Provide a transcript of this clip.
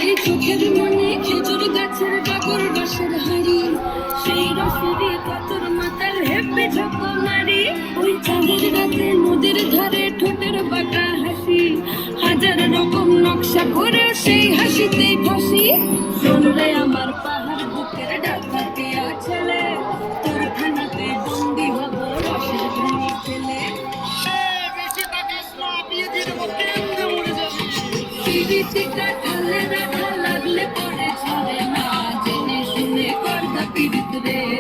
এই চোখের মনে খেজুর গাছের ডাগর বাঁশের হাড়ি, সেই রসেরই কাতর মাতাল হেপে ঝাঁপা মারি। ওই চাঁদের রাতে নদীর ধারে ঠোঁটের বাঁকা হাসি, হাজার রকম নকশা করেও সেই হাসিতেই ফাঁসি। শুনলে আমার পাহাড় বুকের ডাকাতিয়া ছেলে, তোর খানাতে বন্দি হব রসের ধনী ছেলে। পিরিতিটা ঢালে রাখা লাগলে পরে ছাড়ে না, জেনে শুনে করতা পীড়িত রে।